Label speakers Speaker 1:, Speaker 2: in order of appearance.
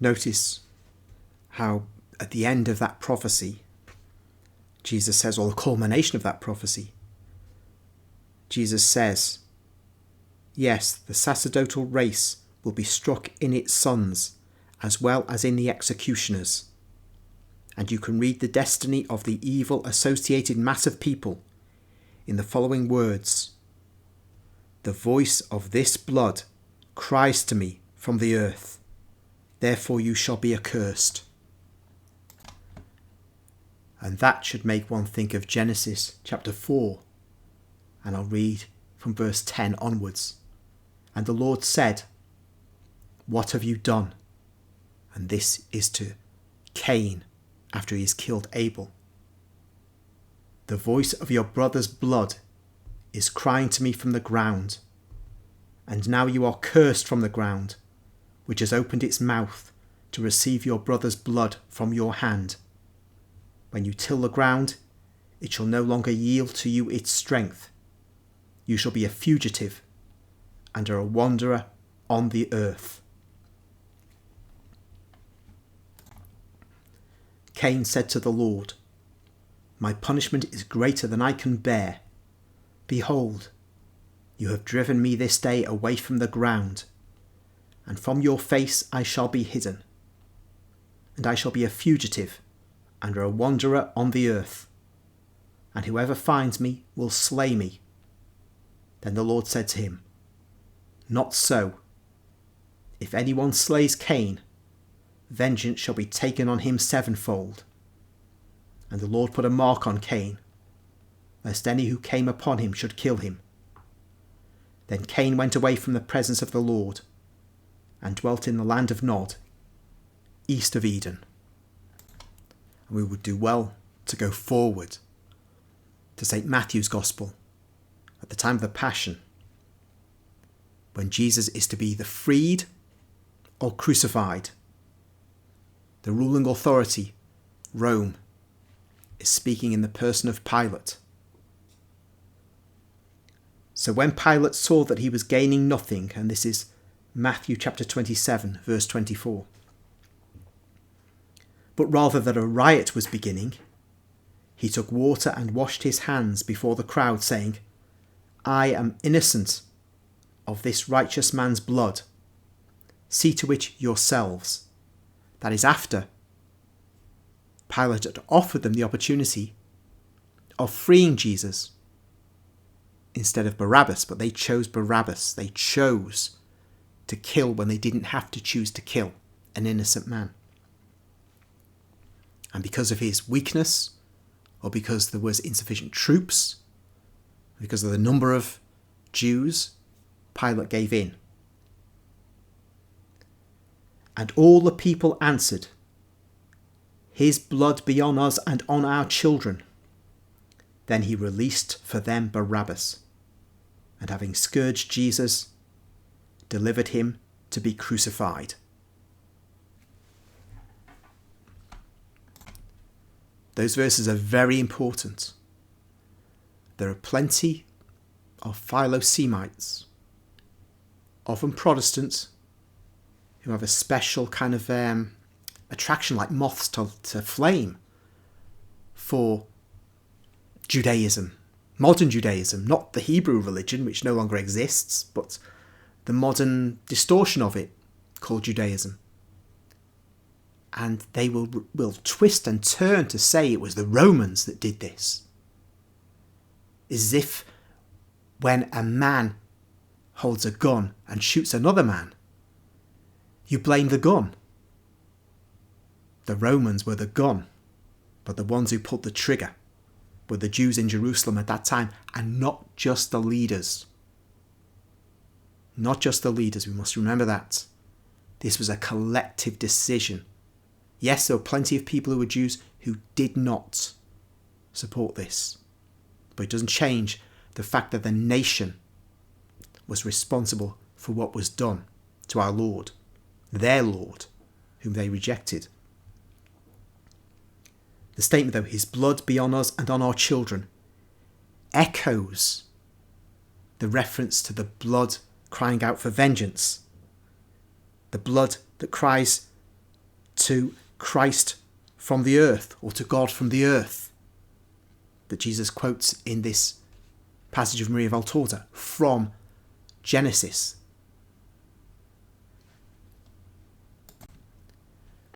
Speaker 1: Notice how at the end of that prophecy, Jesus says, or the culmination of that prophecy, Jesus says, yes, the sacerdotal race will be struck in its sons as well as in the executioners. And you can read the destiny of the evil associated mass of people in the following words: the voice of this blood cries to me from the earth, therefore you shall be accursed. And that should make one think of Genesis chapter 4. And I'll read from verse 10 onwards. And the Lord said, what have you done? And this is to Cain after he has killed Abel. The voice of your brother's blood is crying to me from the ground. And now you are cursed from the ground, which has opened its mouth to receive your brother's blood from your hand. When you till the ground, it shall no longer yield to you its strength. You shall be a fugitive and a wanderer on the earth. Cain said to the Lord, my punishment is greater than I can bear. Behold, you have driven me this day away from the ground, and from your face I shall be hidden. And I shall be a fugitive and a wanderer on the earth, and whoever finds me will slay me. Then the Lord said to him, not so. If anyone slays Cain, vengeance shall be taken on him sevenfold. And the Lord put a mark on Cain, lest any who came upon him should kill him. Then Cain went away from the presence of the Lord, and dwelt in the land of Nod, east of Eden. And we would do well to go forward to St. Matthew's Gospel at the time of the Passion, when Jesus is to be either freed or crucified. The ruling authority, Rome, is speaking in the person of Pilate. So when Pilate saw that he was gaining nothing, and this is Matthew chapter 27, verse 24, but rather that a riot was beginning, he took water and washed his hands before the crowd, saying, I am innocent of this righteous man's blood. See to it yourselves. That is after Pilate had offered them the opportunity of freeing Jesus instead of Barabbas, but they chose Barabbas. They chose to kill when they didn't have to choose to kill an innocent man. And because of his weakness, or because there was insufficient troops, because of the number of Jews, Pilate gave in. And all the people answered, his blood be on us and on our children. Then he released for them Barabbas, and having scourged Jesus, delivered him to be crucified. Those verses are very important. There are plenty of Philo-Semites, often Protestants, who have a special kind of attraction like moths to flame for Judaism, modern Judaism, not the Hebrew religion, which no longer exists, but the modern distortion of it called Judaism. And they will twist and turn to say it was the Romans that did this. As if when a man holds a gun and shoots another man, you blame the gun. The Romans were the gun, but the ones who pulled the trigger were the Jews in Jerusalem at that time, and not just the leaders. Not just the leaders, we must remember that. This was a collective decision. Yes, there were plenty of people who were Jews who did not support this. But it doesn't change the fact that the nation was responsible for what was done to our Lord, their Lord, whom they rejected. The statement, though, his blood be on us and on our children, echoes the reference to the blood crying out for vengeance. The blood that cries to Christ from the earth, or to God from the earth, that Jesus quotes in this passage of Maria Valtorta from Genesis.